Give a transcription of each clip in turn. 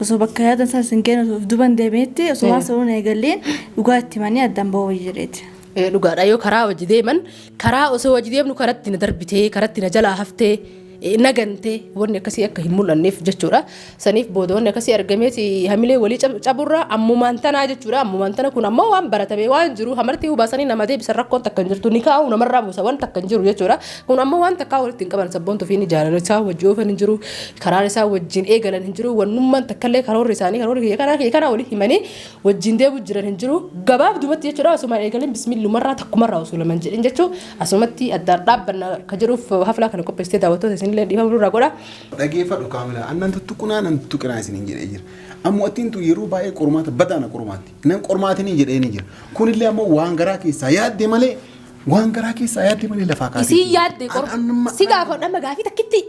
osoo bakka yaadan isaa singeen osoo duban deemeetti osoo waan sanuun eegalleen dhugaatti manii addaan ba'uu jireeti. Dhugaadha yoo karaa wajji deeman karaa osoo wajji deemnu karatti na darbitee karatti na jalaa haftee nagantee wanni akkasii akka hin mul'anneef jechuudha. Saniif booda wanni akkasii argameeti hamilee walii caburraa ammumaan tanaa jechuudha. Ammumaan tana kun ammoo waan baratame waan jiru hamartii hubaasanii nama deebisan rakkoon takka hin jirtu ni kaa'u namarraa buusa waan takka hin jiru jechuudha. Kun ammoo waan takkaa walitti hin qaban sabboontuu fi jaalala isaa wajji oofan hin jiru karaan isaa wajjin eegalan hin jiru wannummaan takkallee karoorri isaanii karoorri kana walii himanii wajjin deebu jiran hin jiru gabaabdumatti jechuudha. Asumaan eegaleen bismillumarraa takkumarraa osoo laman jedhin jechuu asumatti addaan dhaabbanna ka jiruuf haflaa kana qopheessitee daawwattoota illee dhiifa burraa godha. Dhageeffadhu kaamila annan tuttuqunaa nan tuttuqinaa isiniin jedhee jira. Ammoo attiin tu yeroo baay'ee qormaata badaana qormaatti. Nan qormaatiin jedhee ni jira. Kunillee ammoo waan garaa keessaa yaadde malee lafaa kaasee. Isii yaadde si gaafa dhamma gaafii takkitti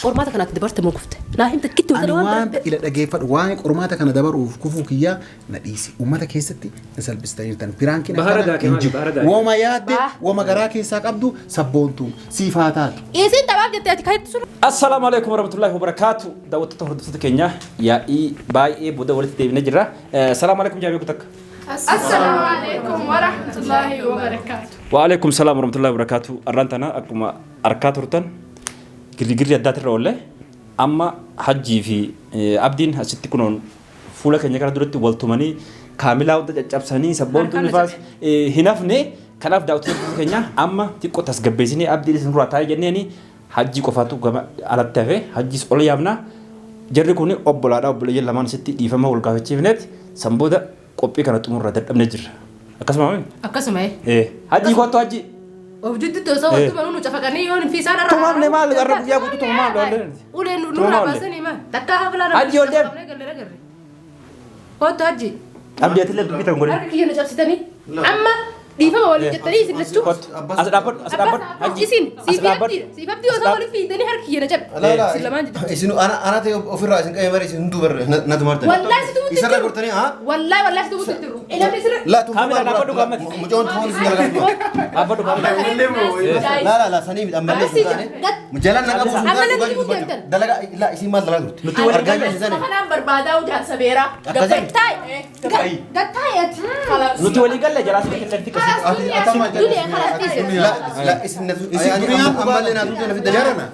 qormaata kanatti dabarte moo kufte. Naa hin takkitti waan ila dhageeffadhu waan qormaata kana dabaruuf kufuu kiyyaa na dhiisi. Uummata keessatti na salphistaniirtan. Piraankiin akkana hin jiru. Wooma yaadde wooma garaa keessaa qabdu sabboontuun siifaa taatu. Isiin taphaaf jettee ati kaayetti sun. Assalamu alaikum warahmatullahi wabarakatuh. Daawwattoota hordoftoota keenya yaa'ii baay'ee booda walitti deebinee jirra. Assalamu alaikum jaabii kutakka. Assalamu alaikum warahmatullahi wabarakatuh. Wa alaikum salam warahmatullahi wabarakatuh. Arrantana akkuma arkaa turtan girgirri addaatirra oolle amma hajjii fi abdiin asitti kunoon fuula keenya kana duratti waltumanii kaamilaa hunda caccabsanii sabboontuun ifaas hin hafne kanaaf daawwattoota keenya amma xiqqoo tasgabbeessinee abdiin isin duraa taa'ee jenneeni hajjii qofaatu gama alatti hafe hajjiis ol yaamna jarri kun obbolaadhaa obboleeyyan lamaan isitti dhiifama wal gaafachiifneeti sanbooda qophii kana xumurra dadhabne jirra akkasuma hajjii kottu hajjii of jiddu tosoo wantu manuu cafaqanii yoon fi isaan arra tumamne maal arra guyyaa guutuu tumamaa lolle uleen nurra baasanii maal takka hafla hajji ol deem kottu hajji abdiyatillee dubbitan godhe harki kiyya na cabsitanii amma dhiifama waliin jettanii isin lachuu as dhaabbadhu hajji isin siifabdii osoo waliin fiidanii harki kiyya na cabbe isin lamaan jiddu isin ana ta'e ofirraa isin qabee mari isin hunduu barre na tumartani wallahi situ mutti isarra gortanii ha wallahi situ mutti jiru ilaahi sirra la tu kaamila dhaabbadhu gammati mucoon tuun isin gargaaru dhaabbadhu kaamila la sanii ammallee sutaane mujalan na qabu dalaga la isin maal dalaga turte nuti wal argaa jirtan sanii kanaan barbaadaa ujaan sabeera gattaay nuti walii galle jalaas biqilatti kasi لا اسم أمال لنا تقول في الدجارنا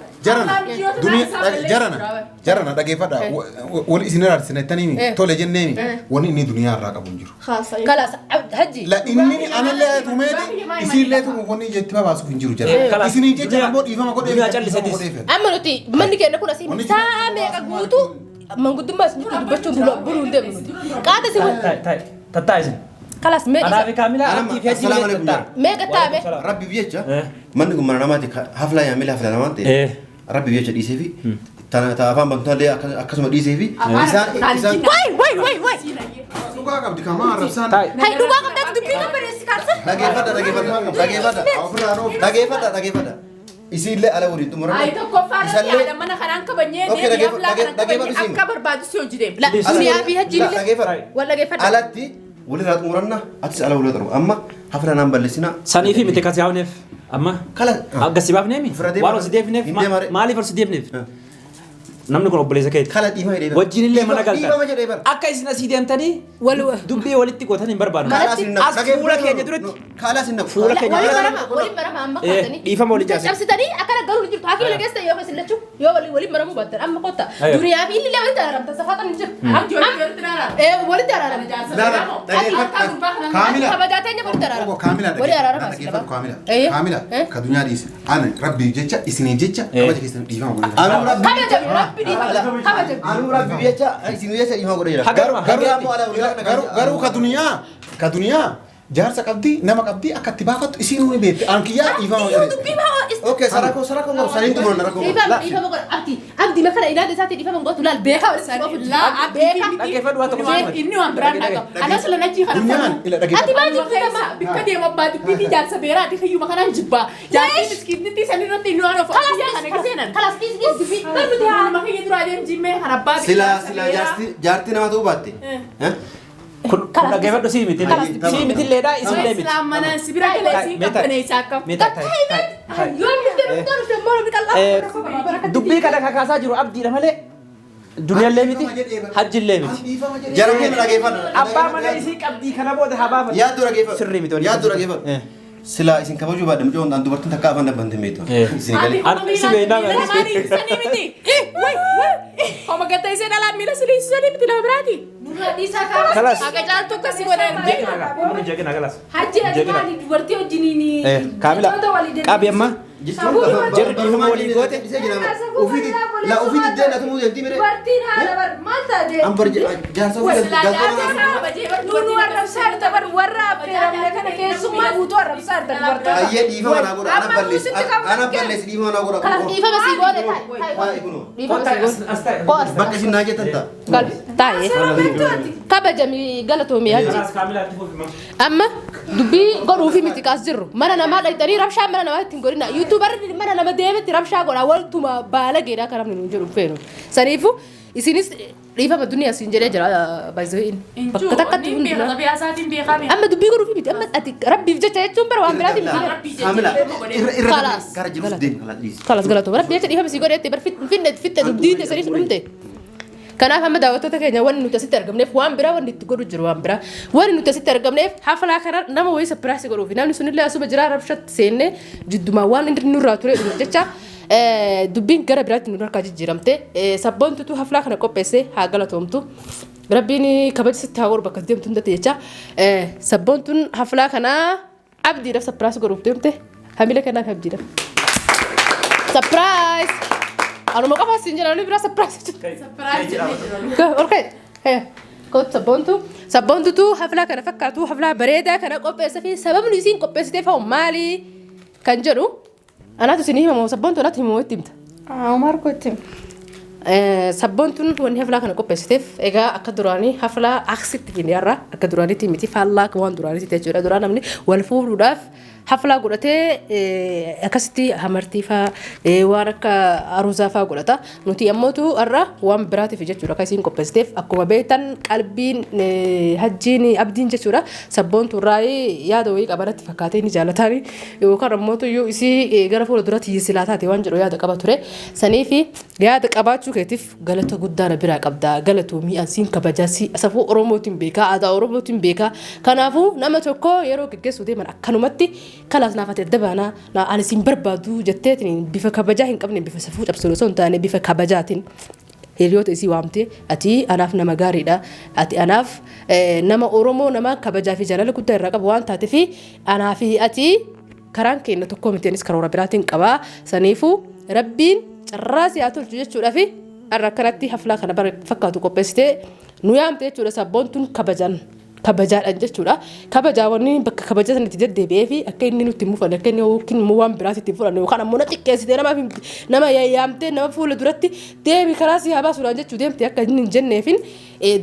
جرنا دقيقة والإسناد السنة التانية تولى جنني وني دنيا راقب بنجر خلاص هجي لا إني أنا لا توميدي يصير لا توموني جتما باسو بنجر جرا إسناد جت جنبود إيفا ما كده أما نتي من كنا كنا سين سامي كعوتو من قدام بس نقول بس بقولون ده كذا سوى تتايزن خلاص ما أنا في كاملة أبدي في هجي ما قتامه ربي بيجا من نقول مرة نماتي حفلة يعمل حفلة نماتي ربي بيجا دي سيفي تافهم بنتها ليه أكاسم دي سيفي إنسان واي سوكا كم دكما رسان هاي دوبا كم ده تدبي كم بريسكارس دقيقة isin le ala wuri tumura ay to ko fara ya mana kharan ka banye ne ya fla ka barbadu sio jidem la dunia fi hajji wala gay fada alatti wali rat muranna atis ala wuli daru amma hafra nan ballisina sani fi mite kasi hawnef amma kala agasibaf nemi walo sidef nef mali far sidef nef namni kun obboleessa keeti kala dhiima jedhee wajjin illee mana galtan akka isin asii deemtanii dubbii walitti gootan hin barbaadu as fuula keenya duratti kala sinna fuula keenya wali barama amma qotanii dhiifama wali jaasi cabsitanii akka galu jirtu hakiima lageessa yoo isin lachu yoo wali baramu battan amma qotta duniyaa fi illee wali tararamta safatan hin jiru wali tararam kaamila kabajaatanya wali tararam kaamila ka dunyaa dhiise ana rabbi jecha isinii jecha kabaja keessan dhiifama godhe anu rabbi biacha sinu biacha ima godhe jira garu ka duniyaa jaarsa qabdi nama qabdi akka itti baafatu isin ni beekte ankiyaa ifama godhe okay sarako ngor sanin tumon narako ifama godhe abdi makana ilaade saati ifama godhe lal beeka la beeka dhaggeeffadhu waan tokko inni waan biraan dhaqa anas la naji kana ati baati kuma bikka de mabbaati biti jaarsa beera ati khayyu makana jibba jaarti miskinti sanirratti inni waan of kalas kis dibi barbuti haa makaya dura dem jimme harabba sila jaarti nama tu batte kun dhaggeeffadhu si miti leedhaa isin leemiti islam mana sibira galesi kampane isakka dubbii kana kakaasaa jiru abdiidha malee دنيا اللي متي حج اللي متي جرى كين راجيفان أبا ما نسي كبدي كنا بود هبا يا دو راجيفان سري متي يا دو راجيفان سلا إسين كبوجو بعد مجون أن دوبرتن تكافن دبنت ميتو إسين قال هم قد يصير على ميلا سني متي لا براتي خلاص أكجال تو كسي ولا جاكنا خلاص حج أجمعني دورتي وجنيني كاملة أبي أما جرب هم ولي قوته وفيد لا وفيد الدنيا تمو ينتي مره ورتين هذا بر ما تادي أمبر جالس أقول نونو ورب سار تبر ورب كرام لكن كيسو ما بوتو ورب سار تبر أيه ديفا أنا أقول أنا بلس ديفا أنا أقول خلاص ديفا بس يقول هاي يكونوا ديفا بس يقول بكسي ناجي تنتا قال تاي كبجمي قالتو مي هجي أما دبي قالوا في متكاس جرو ما أنا ما لقيتني ربشة ما أنا ما تنقولنا يوتيوبر ما أنا ما ديمت ربشة قال أول توما بالغيرا كلام نجرو فينو سنيفو إسينيس ريفا بالدنيا سينجري جرا بايزوين بكتك تقول أما دبي قالوا في مت أما أتك ربي فجأة تجون برا وام براتي كاملة خلاص كارج مسدين خلاص قالتو ربي يجي ريفا بس يقول يتبر فيت دبدي تسريس أمته kanaaf amma daawwattoota keenya wanni nuti asitti argamneef waan biraa wanni itti godhu jiru waan biraa wanni nuti asitti argamneef hafalaa kana nama wayii sapiraasii godhuufi namni sunillee asuma jiraa rabshatti seennee jiddumaa waan inni nurraa ture jecha dubbiin gara biraatti nu harkaa jijjiiramte sabboontutu haflaa kana qopheessee haa galatoomtu rabbiin kabajisitti haa godhu bakka deemtu hundatti jecha sabboontuun haflaa kanaa abdiidhaaf sapiraasii godhuuf deemte hamilee kanaaf abdiidhaaf sapiraayis أنا ما قفز سنجنا أنا برا سبرايز أوكي هي كنت سبونتو تو حفلة كنا فكرتو حفلة بريدة كنا قبّس في سبب نسين قبّس تفهم مالي كان جرو أنا تسيني ما سبونتو لا تهمو تيمت عمر كنت سبونتو وني حفلة كنا قبّس تف إجا أكدراني حفلة أخسيت جنيارة أكدراني تيمتي فالله كوان دراني تيجورا درانا مني والفور وداف حفلة قلتي أكستي همرتي فا وارك أروزا فا قلتا نتي أموتو أرى وام براتي في جتورا كايسين كوبستيف أكو بيتن قلبين هجيني أبدين جتورا سبون تراي يادوي كبرت فكاتيني جالتاني وكان أموتو يو إسي غرفو لدراتي يسلاتاتي وانجرو ياد كباتوري سنيفي ياد كباتشو كيتيف غلطو قدانا برا قبدا غلطو مي أنسين كبجاسي أسفو أروموتين بيكا أدا أروموتين بيكا كنافو نمتوكو يرو كيكسو ديما أكنومتي كلاس نافت الدبانة نا أنا سيمبر بادو جتتني بيف كبجاهين قبل بيف سفوت أبسولوسون تاني بيف كبجاتين هيريوت إسي وامتي أتي أناف نما غاريدا أتي أناف نما أورومو نما كبجا في جلال كنت الرقب وان تاتي في أنا في أتي كران كينا تقوم تينس كرورا براتين قبا سنيفو ربين راسي أتول جوجت شرافي الركنتي حفلة كنا بر فكاتو كوبستي نويام تيجي سبونتون كبجان kabajaa jechuudha kabajaa wanni bakka kabajaa sanatti deddeebi'ee fi akka inni nutti muufan akka inni yookiin immoo waan biraatti itti fudhanne yookaan ammoo na xiqqeessitee nama yaayyaamtee nama fuula duratti deemi karaa si haa baasuudhaan jechuu deemte akka inni hin jenneefin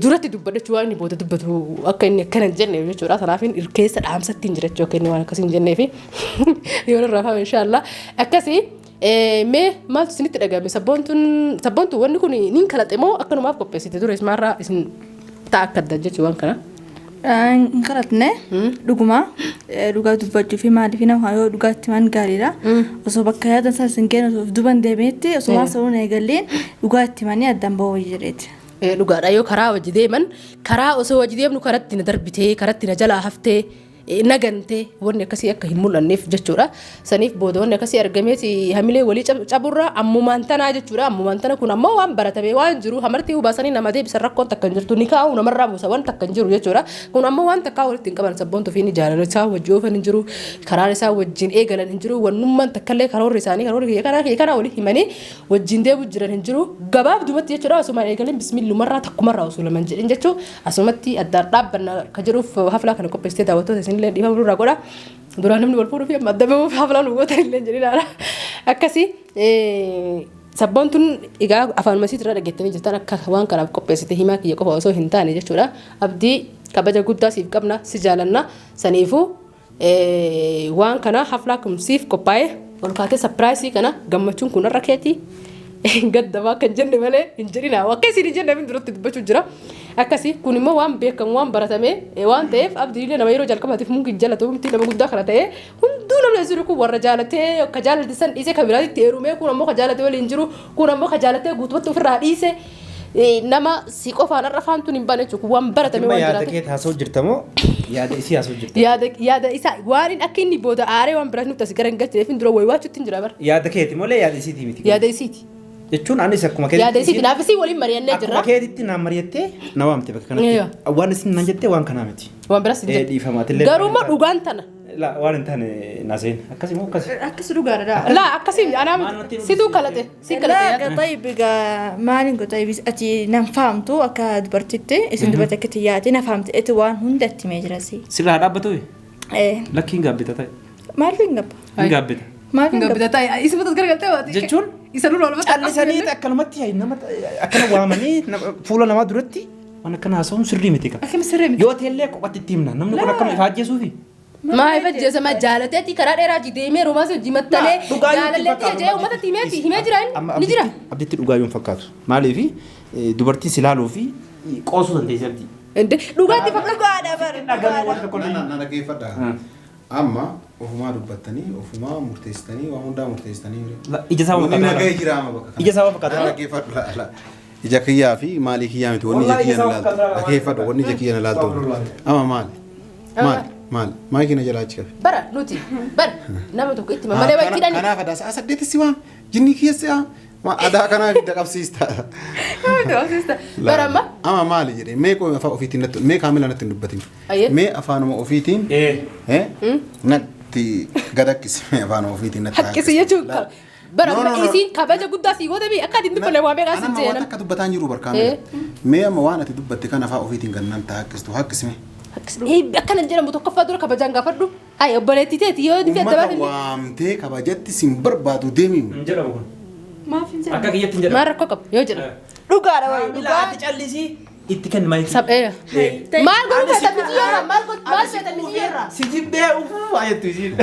duratti dubbadhachuu waan inni booda dubbatu akka inni akkana hin jenneef jechuudha sanaafin keessa dhaamsatti hin jira jechuu akka inni waan akkasii hin jenneefi yoo irraa fa'a inshaallah akkasii mee maaltu isinitti dhagahame sabboontuun wanni kun niin kalaxe moo akkanumaaf qopheessite dura ismaarraa isin ta'a akka adda jechuu waan kana. Karatne dhugaa dubbachuu fi maaliif nama yoo dhugaatti waan gaariidha. Osoo bakka yaadan isaa singeen duban deemeetti osoo waan sanuun eegalleen dhugaatti manii addaan ba'uu jireeti. Dhugaadha yoo karaa wajji deeman karaa osoo wajji deemnu karatti na darbitee karatti na jalaa haftee nagante wanni akkasii akka hin mul'anneef jechuudha saniif booda wanni akkasii argameeti hamilee walii caburra ammumaan tanaa jechuudha ammumaan tana kun ammoo waan baratame waan jiru hamartii hubaasanii nama deebisan rakkoon takka hin jirtu ni kaa'u namarraa buusa waan takka hin jiru jechuudha kun ammoo waan takkaa walitti hin qaban sabboontu fi ni jaalala isaa wajji oofan hin jiru karaan isaa wajjin eegalan hin jiru wannummaan takkallee karoorri isaanii karoorri kana walii himanii wajjin deebu jiran hin jiru gabaabdumatti jechuudha asumaan eegaleen bismillumarraa takkumarraa osoo laman jedhin jechuu asumatti addaan dhaabbanna ka jiruuf haflaa kana qopheessitee daawwattoota isin illee dhiifama durraa godha duraan namni wal fuudhuu fi amma adda bahuuf haflaan uwwatan illee jedhinaadha akkasii sabboontuun egaa afaan masiit irraa dhageettanii jirtan akka waan kanaaf qopheessite himaa kiyya qofa osoo hin taane jechuudha abdii kabaja guddaa siif qabna si jaalanna saniifuu waan kana haflaa kumsiif qophaa'e ol kaatee sapiraayisii kana gammachuun kun irra keetii gaddabaa kan jenne malee hin jedhina akkasii hin jenne duratti dubbachuu jira akkasii kun immoo waan beekamu waan baratame waan ta'eef abdiilee nama yeroo jalqabaatiif mungkin jalatu miti nama guddaa kana ta'e hunduu namni jiru kun warra jaalatee ka jaalate san dhiisee ka biraatti heerumee kun ammoo ka jaalate waliin jiru kun ammoo ka jaalatee guutumatti ofirraa dhiise nama si qofaan irra faamtuun hin baane jechuudha waan baratame waan yaada jiraatu. kee taasoo jirtamoo yaada isii haasoo jirta. Yaada isaa waan akka inni booda aaree waan biraatti nuti as gara hin galchineef hin dura waywaachuutti hin jira bara. Yaada keeti malee yaada isiitii miti. Yaada isiiti. Jechuun anis akkuma keetitti. Yaada isiiti naaf isii waliin mari'annee jirra. Akkuma keetitti naan mari'attee na waamte bakka kanatti. Waan isin naan jettee waan kanaa miti. Waan biraas hin jirtu. Dhiifamaatillee. Garuu immoo dhugaan tana. La waan hin taane naaseen akkasii moo akkasii. Akkas dhugaadha. La akkasii anaa situu kalate si kalate. طيب ما نقول طيب أتي نفهمتو أكاد برتكتي اسم دبرت كتياتي نفهمت إتوان هندت مجرسي. Sirraa dhaabbatuu إيه lakkiin gaabbita ta'e. ما في نقب. Hin gaabbita. ما في Enggak نقب. beda tay. Isa betul gara galtee Jechuun isa dulu wal callisanii akkanumatti yaa nama akkana waamanii fuula namaa duratti waan akkana haasa'uun sirrii miti qaba. Akkam sirrii miti. Yoo ta'ellee qophatti itti himna namni kun akkam ifaajjeesuufi. Maa ifajjee sama jaalateetti karaa dheeraa jideemee roomaas hojii mattalee jaalalleetti ajee uummata timeetti himee jira ni jira. Abditti dhugaa yoon fakkaatu maaliifi dubartiin si laaluu fi qoosuu dandeessi abdii. Ende dhugaatti fakkaatu. Na dhaggeeffadha. Amma ofumaa dubbattanii ofumaa murteessitanii waan hundaa murteessitanii. Ija isaa Wanni nagahee jira amma bakka kana. Ija isaa fakkaatu. Na dhaggeeffadhu. Ija kiyyaa fi maalii kiyyaa miti wanni ija kiyyaa na laaltu. Dhaggeeffadhu wanni ija kiyyaa na laaltu. Amma maali? Maal kina jalaa achi qabe? Bara nuti bara nama tokko itti malee wayitti dhani. Kanaaf adaa sa'a saddeetti si waam jinni keessa adaa kanaaf hidda qabsiista. Bara amma. Amma maali jedhee mee qoo afaan ofiitiin natti mee kaamila natti hin dubbatin. Mee afaanuma ofiitiin natti gadakkisi mee afaanuma ofiitiin natti haqqisi jechuun bara amma isiin kabaja guddaa si goote bi akka adin dubbanne waa beekaa sin waan akka dubbataan jiru barkaamila. Mee amma waan ati dubbatte kan afaan ofiitiin gannan taa haqqistu haqqisime. Akkana jedhamu tokkoffaa dura kabajaan gaafadhu. Ay obboleetti teeti yoo dhufee adda baatanii. Waamtee kabajatti sin barbaadu deemi. Hin jedhamu kun. Maaf hin Akka kiyyatti hin jedhamu. Maal rakkoo qabu yoo jedhamu. dhugaadha wayi Dhugaatti callisii itti kenni maayiti. Sab'ee. Maal godhu feeta miti yerra maal feeta miti yerra. Si jibbee uffuu ayettu isiin.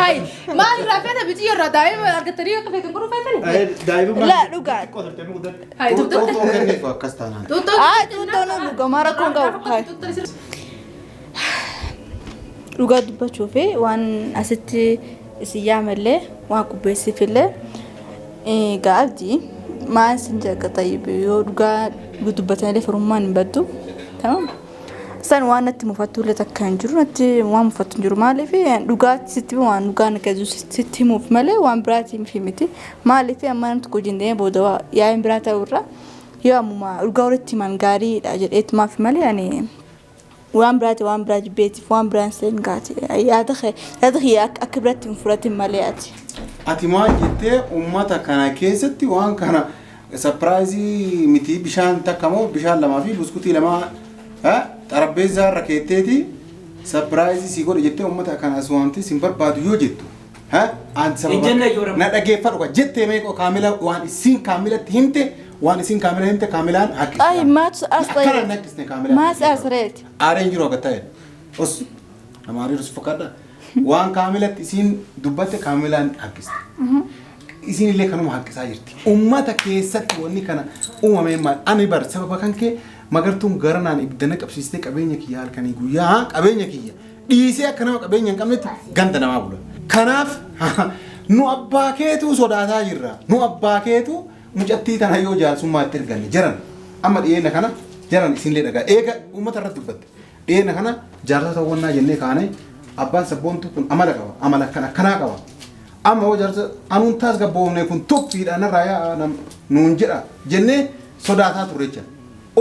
Hai maal irraa feeta miti yerra daa'ima argatanii akka feetan godhu feetanii. Daa'ima La dhugaadha. Hai tuttu. Tuutoo kenneef akkas taanaan. Tuttu. Tuutoon dhuga mara kun gahu. Dhugaa dubbachuu fi waan asitti isin yaamallee waan qubbeessiifillee gaafdi maan sin jaga tayyib yoo dhugaa dubbatanillee firummaan hin baddu tamam san waan natti mufattuullee takka hin jiru natti waan mufattu hin jiru maaliif dhugaatti sitti waan dhugaa naqazu sitti himuuf malee waan biraatiin fi miti maaliif amma namti kujindee booda yaa'in biraa ta'urra yoo ammuma dhugaa walitti himan gaariidha jedheetu maaf malee ani waan biraati beetiif waan biraan seen gaati yaada khee akka biraatti hin fudhatin malee ati. Ati maal jettee uummata kana keessatti waan kana sapiraayizii miti bishaan takka moo bishaan lamaa fi buskutii lamaa xarabbeessaa irra keetteeti sapiraayizii si godhe jettee uummata kanas waamtee sin barbaadu yoo jettu. Na dhaggeeffadhu jettee meeqoo kaamila waan isiin kaamilatti himte waan isiin kaamila himte kaamilaan haqqiste. Ay maatu Akkana naqqisne kaamilaan. maas asreeti. Aareen jiru akka ta'e. Os nama aarii rusu fakkaata. Waan kaamilatti isiin dubbatte kaamilaan haqqiste. Isiin illee kanuma haqqisaa jirti. Uummata keessatti wanni kana uumamee maal ani bar sababa kan kee magartuun garanaan ibidda qabsiistee qabeenya kiyya halkanii guyyaa qabeenya kiyya dhiisee akka nama qabeenya hin qabnetti ganda namaa bula. Kanaaf nu abbaa keetu sodaataa jirra. Nu abbaa keetu mucattii tana yoo jaalsummaa itti erganne jaran amma dhiyeenya kana jaran isinlee dhagaa eega uummata irratti dubbatte dhiyeenya kana jaarsota wannaa jennee kaane abbaan sabboontu kun amala qaba amala akkanaa qaba amma hoo jaarsa anuun taas gabboofne kun toppiidha narraa nuun jedha jennee sodaataa turre jecha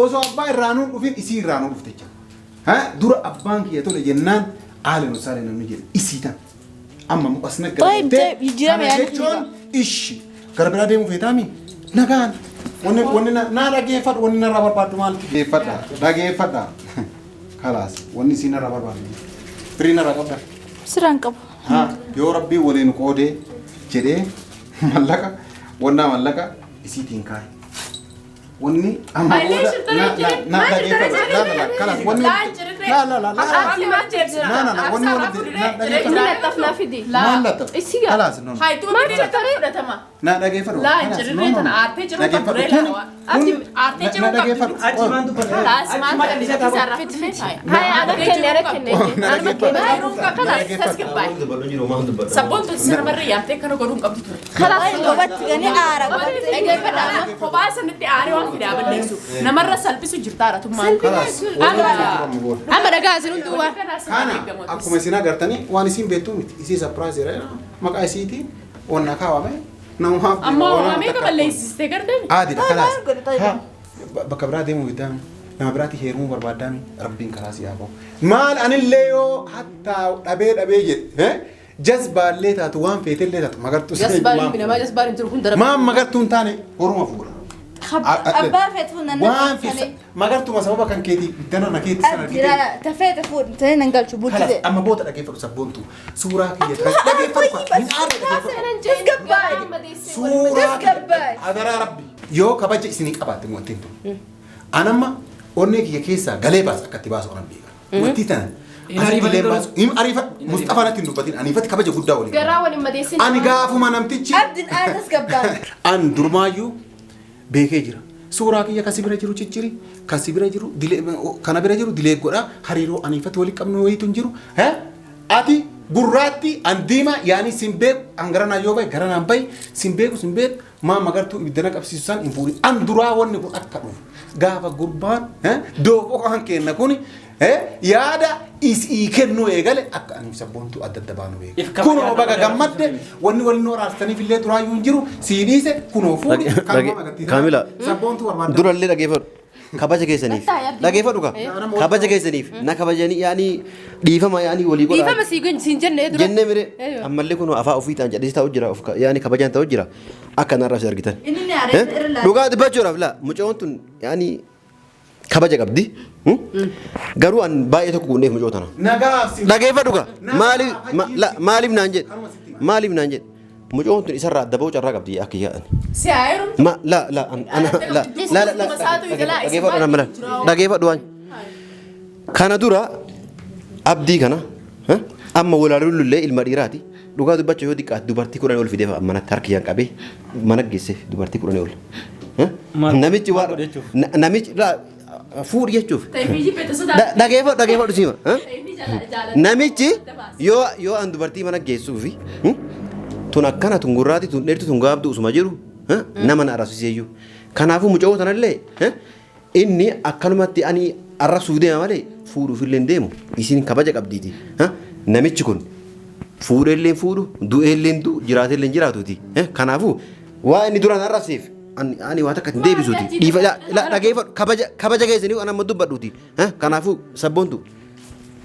osoo abbaa irraa nuun dhufin isii irraa nuun dhufte jecha dura abbaan kiyya tole jennaan haala nu saale namni jedhe isii tan amma muqasna garattee kana jechuun ishi gara biraa deemuu feetaami nagaan wanni na dhaggeeffadhu wanni narraa barbaaddu maal dhaggeeffadha kalaas wanni isin narraa barbaaddu firii narraa qabda siraan qabu. yoo rabbii waliin qoodee jedhee mallaqa wannaa mallaqa isiitiin kaaye wanni amma booda na dhaggeeffadhu kalaas wanni لا لا لا لا أكسي ما جبنا لا لا لا وني ولا لا تفنا في دي ما لا تف خلاص نو هاي تو ما تفنا تما لا دقي فرو لا جريت أنا عارفة جريت تبريلا أكيد عارفة جريت دقي فرو achi maantu خلاص ما تصرفت في هاي أنا كني أنا بكني هاي روم خلاص تسكباي سبون تسير مرة يامتى كانوا قرون قبض خلاص قبضت يعني أعرف خلاص نتي أعرف وان في دابا نيسو نمرة سلبسو جرتارة ثم خلاص amma dhagaa isin hundumaa kana akkuma isin agartanii waan isin beektu miti isii surprise jedhee maqaa isiitiin onna kaawame namumaaf أما هو ما يقبل ليس استقردني aadidha khalaas bakka biraa deemuu biddaan nama biraatti heerumuu barbaaddaami rabbiin karaa si yaafoo maal anillee yoo hattaa dhabee jedhe jazbaallee taatu waan feetellee taatu magartuu jasbaariin binamaa jasbaariin jiru kun dara maan magartuun taane horuma fuudha أبا فتون waan fi magartuma sababa kan keetii biddana na keetti sana أدرا تفيت فود تاني نقال شو بوتي خلاص amma booda dhageeffatu sabboontu suuraa kiyya dhageeffatu hin aarre suuraa adaraa rabbi yoo kabaja isinii qabaatte moottiin tun anamma onnee kiyya keessaa galee baas akkatti baasu onan beeka moottii tana asitti lee baasu hin ariifa Mustafaan atti hin dubbatin aniifatti kabaja guddaa waliin قرا ولي ما ديسين ani gaafuma namtichi أبد أنا تسكبان an durmaayyuu beekee jira suuraa kiyya kasi bira jiru cicciri kasi bira jiru kana bira jiru dilee godha hariiroo aniifatti waliin qabnu wayitu hin jiru ati gurraatti an diima yaani simbeeku an garanaa yoo bahe garanaan bahe simbeeku maa magartuu ibiddana qabsiisu san hin fuudhin an duraa wanni kun akka dhufu gaafa gurbaan doofoo kan kenna kuni yaada isii kennuu eegale akka ani sabboontu adda adda baanu beeku kunoo baga gammadde wanni waliin waraastaniif illee duraayyuu hin jiru sii dhiise kunoo fuudhi Kaamila sabboontu barbaada durallee dhageeffadhu kabaja keessaniif dhageeffadhu ka kabaja keessaniif na kabajanii yaani dhiifama yaani walii godhaa dhiifama siin jennee dura jennee mire ammallee kun afaa ofii ta'an jedhee ta'u jira yaani kabajaan ta'u jira akka narraa si argitan إني نعرف إرلا dhugaa dubbachuudhaaf la mucoon tun yaani kabaja qabdi garuu an baay'ee tokko gunneef mucoo tana nagaaf dhageeffadhu ka maaliif naan jedhe mucoon tun isarraa adda ba'uu carraa qabdi akka yaa'an سعيرهم ma dhageeffadhu waan kana dura abdii kana amma walaalullee ilma dhiiraati dhugaa dubbachuu yoo xiqqaate dubartii 10 ol fideef manatti harkiyyaan qabee mana geesseef dubartii 10 ol namichi waan namichi fuudh jechuuf تيجي بيتسودا dhageeffadhu siima namichi yoo an dubartii mana geessuufi tun akkana tun gurraati tun dheertu tun gaabdu usuma jiru nama na arrabsiiseeyyuu kanaafuu mucoo tanallee inni akkanumatti ani arrabsuuf deema malee fuudhuufillee hin deemu isin kabaja qabdiiti namichi kun fuudheelleen fuudhu du'eelleen du'u jiraateelleen jiraatuuti kanaafuu waa inni duraan arrabseef ani waa takka hin deebisuuti dhiifa dhageeffadhu kabaja keessanii an amma dubbadhuuti kanaafuu sabboontu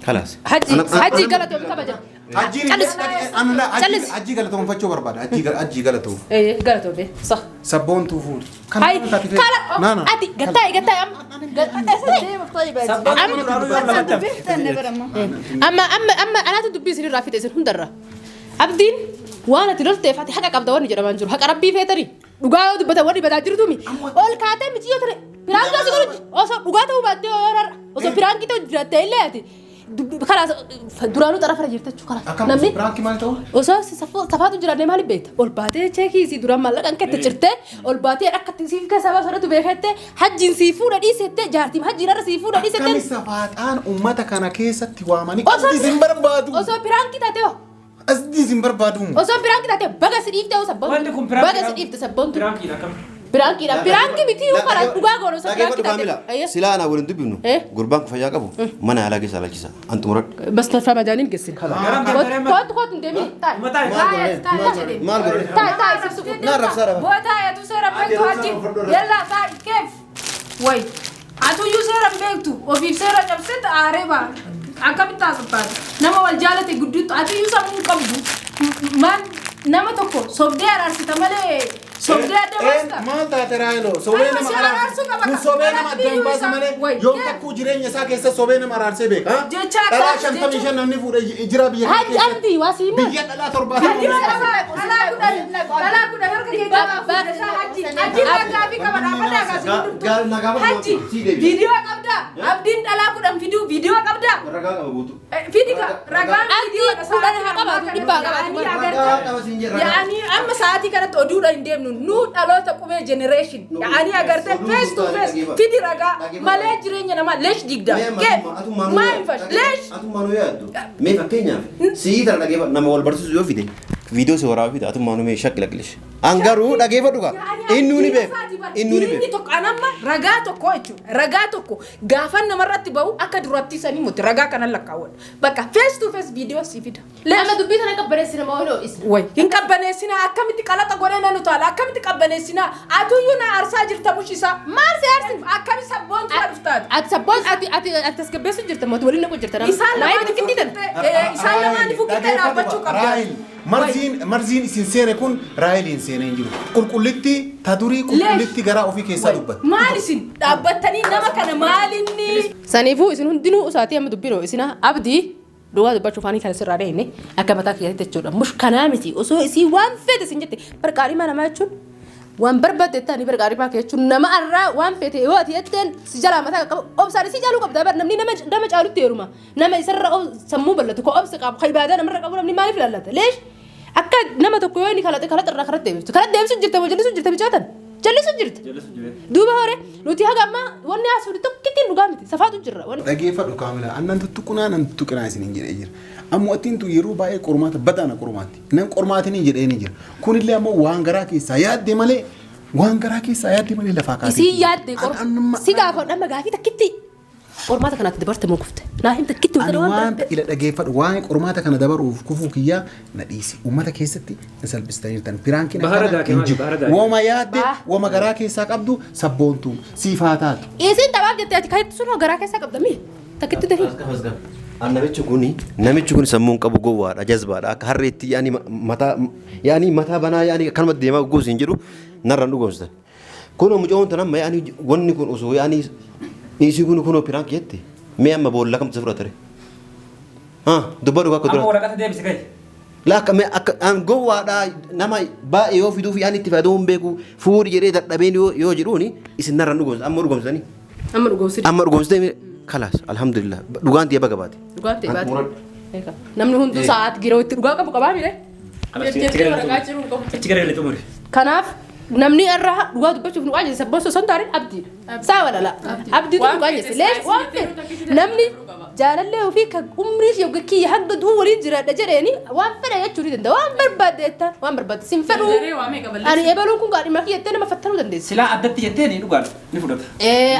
khalaas hajji galatoom kabaja Ajji galatoomfachuu barbaada. Ajji galatoom. galatoom sa Sabboontuu fuudhu. hay kala ati gattaay amma anaatu dubbii isin irraa fixe isin hundarra abdiin waan ati lolteef ati haqa qabda wanni jedhamaan jiru haqa rabbii feetanii dhugaa yoo dubbatan wanni badaa jirtumi ol kaatee miti yoo tare piraanki asii godhu osoo dhugaa ta'uu baattee osoo piraanki ta'u jirattee illee ati kalaas duraanuu xarafara jirtachuu kalaas namni Piraanki maal ta'u? osoo safaatu jiraannee maaliif beekta ol baatee cheekii isii duraan maallaqan kette cirtee ol baatee akka siif keessaa baasaratu beekette hajjiin sii fuudha dhiisette jaartiin hajjiin irra sii fuudha dhiisette Akkami safaaxaan uummata kana keessatti waamanii qasdi isin barbaadu. osoo piraanki taatee Qasdi isin barbaadu. osoo piraanki taatee baga si dhiifte sabboon Wanti kun piraanki baga si dhiifte sabboon Piraankiidha kam? piraankiidha piraanki miti yoo kana dhugaa goona osoo piraanki Kaamila taatee silaa ana waliin dubbifnu gurbaan fayyaa qabu mana yaalaa keessa alachisa antumura bas tolfaa majaaniin geessin kootu kootu hin deemin maal godhe taa'e sibsu naa rabsaa dha بوتا يا تو سيرا بيتو هاجي يلا تا كيف وي اتو يو سيرا بيتو وفي سيرا جبست عاربا اكبتا سبات نما والجالتي غدوت اتو يو سامو قبدو man nama tokko sobdee araarsitaa malee Sobdee adda baasta. Maal taate raayiloo sobee nama araarsuu qaba. kun sobee nama addaan baasa malee yoom takkuu jireenya isaa keessa sobee nama araarsee beeka. Jecha akka dhalaa 55 namni fuudhee jira biyya kana Haji Abdi waasiima. biyya dhalaa 70 dhalaa kudha harka keetti ragaa fi qaba dhaabbataa kaasee Haji viidiyoo qabda abdiin dhalaa kudhan fiduu viidiyoo qabda Ragaa qaba guutuu. fidika ragaan viidiyoo kudhan haa qabaatu, dhibbaa qabaatu. yaa'anii amma sa'aatii kanatti oduudha hin deemnu nu dhaloota qubee generation yaa'anii agartee face to face fidi ragaa malee jireenya namaa leesh digda maal fash leesh Atummaanuu yaaddu. Mee fakkeenyaaf sii tara dhageeffadhu nama wal barsiisu yoo fide viidiyoo si waraabaa fide atummaanuu mee shakki laqilesh. Angaruu dhageeffadhu qa. Innuu ni beeku. Innuu ni Inni beeku. tokko anamma ragaa tokko jechuudha. Ragaa tokko gaafa namarratti bahu akka duratti sanii muti ragaa kanan lakkaawwan. Bakka face to face viidiyoo si fida. Nama dubbii sana qabbaneessina moo hoo isa. Way hin qabbaneessina akkamitti qalaxa godhee nanu taala akkamitti qabbaneessina atuyyuu na arsaa jirta bushisaa maal si arsin akkami sabboontu na dhuftaati. Ati sabboon ati tasgabbeessu jirta moo waliin naqu jirta nama. Isaan lamaan isaan lamaan fukittee dhaabbachuu qabda. Marziin isin seene kun raayiliin seenee hin jiru. Qulqullitti ta durii qulqullitti garaa ofii keessaa dubbatti. Maal isin dhaabbattanii nama kana maalinni. Saniifuu isin hundinuu usaatii amma dubbinoo isina abdii dhugaa dubbachuu faanii kan sirraa dhahine akka mataa kiyyaatti jechuudha. Mush kanaa miti osoo isii waan feete isin jette barqaadhimaa namaa jechuun waan barbaadde ta'anii barqaadhimaa kee jechuun nama irraa waan feete yoo ati jetteen si jalaa mataa qabu obsaan isii jaaluu qabda bar namni nama caalutti heeruma nama isarra sammuu bal'atu ko obsa qabu ibaadaa namarra qabu namni maaliif ilaallata leesh akka nama tokko yoo inni kalaxee irraa karatti deebisu jirta moo jallisu jirta bichaatan jallisu jirta duuba hore nuti haga amma wanni haasuu tokkittiin dhugaa miti safaatu jirra. Dhageeffadhu kaamila annan tuttuqunaa nan tuttuqinaa isin hin jedhee jira. Ammoo attiin tu yeroo baay'ee qormaata badaana qormaatti. Nan qormaatiin hin jedhee ni jira. Kunillee ammoo waan garaa keessaa yaadde malee waan garaa keessaa yaadde malee lafaa kaasee. Isii yaadde si gaafa dhamma gaafii takkitti qormaata kanatti dabarte moo kufte naa hin takkitti Ani waanta ila dhageeffadhu waan qormaata kana dabaruuf kufuu kiyyaa na dhiisi. Uummata keessatti na salphistaniirtan. Piraankiin akkana hin jiru. Wooma yaadde wooma garaa keessaa qabdu sabboontuun siifaa taatu. Isiin taphaaf jettee ati kahetti sun garaa keessaa qabda mi takkitti darii. Namichi kun sammuun qabu gowwaadha jazbaadha akka harreetti yaani mataa banaa yaani akkanuma deemaa goos hin jiru narraan dhugoomsita. Kun mucoon tan amma yaani wanni kun osoo yaani isii kun kunoo piraank jette mee amma boolla kamtu fudhatare. Dubba dhugaa akka dura. Amma waraqata deebisi kai. Laakka mee akka gowwaadha nama baay'ee yoo fiduuf yaani itti fayyadamuun beeku fuudhi jedhee dadhabeen yoo jedhuuni isin narraan dhugoomsita amma dhugoomsitanii. Amma dhugoomsitee kalaas alhamdulillah dhugaan ta'e baga baate. Dhugaan ta'e baate. Namni hunduu sa'aat giroo itti dhugaa qabu qabaa mire. Achi gara illee xumuri. Kanaaf namni irraa dhugaa dubbachuuf nu qajeelcha sabboon sosoon taariin abdiidha. Saa walala abdiitu nu qajeelcha leesh waan fedhe namni jaalallee ofii kan umrii ishee yookiin kiyya hanga duu waliin jiraadha jedheeni waan fedhe jechuu ni danda'a waan barbaadde jettaan waan barbaadde sin fedhu ani ebaluun kun gaadhima kiyyattee nama fattanuu dandeessi. Silaa addatti jettee ni dhugaan ni fudhata.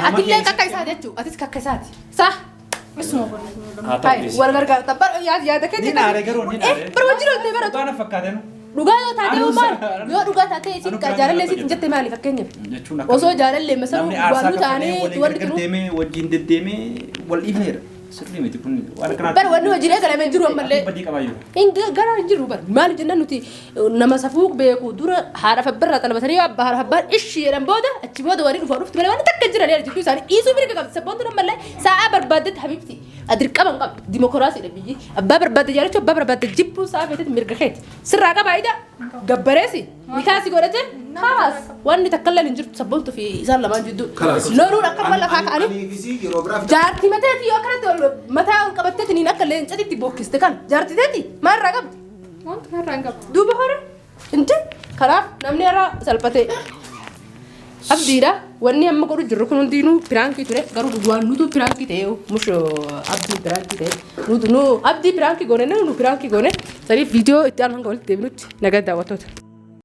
Atillee kakka isaati jechuudha atis kakka isaati saa. Haa ta'u wal gargaara tabbaa yaada keetti. Ni naare garuu ni naare. Barbaachuu ta'e baratu. Dhugaan fakkaatee dhugaa yoo taate maal yoo dhugaa taate isin jaalallee isin jette maali fakkeenyaaf osoo jaalallee masaluu waan taane warri jiru deemee wajjin deddeemee wal dhiibneera sirrii miti kun waan kana bar wanni hojiilee galamee jiru ammallee badii qabaayyu gara hin jiru bar maal jenna nuti nama safuuq beeku dura haadha fabbirraa xalabatanii abbaa haadha fabbaan ishii jedhan booda achi booda warri dhufaa dhufti malee waan takka jira leera jidduu isaanii dhiisuu mirga qabdi sabboontu ammallee sa'aa barbaaddetti habibti adirqaban qabdi dimokiraasiidha biyyi abbaa barbaadde jaalachuu abbaa barbaadde jibbuu sa'aa feetetti mirga keeti sirraa qabaayida gabbareesi nikaasi godhate kaas wanni takkallee hin jirtu sabboontu fi isaan lamaan jidduu loluun akka lafaa ka'anii jaartii mateeti yoo akkanatti mataa ol qabatteeti niin akka leencatitti bokkiste kan jaartiteeti maal irraa qabdi wanta irraa hin qabdi duuba hore inti kanaaf namni irraa salphatee abdiidha wanni amma godhu jirru kun hundinuu piraankii ture garuu waan nutu piraankii ta'e mush abdii piraankii ta'e nutu abdii piraankii goone nu piraankii goone saniif viidiyoo itti aan hanga walitti deebinutti nagaa daawwattoota.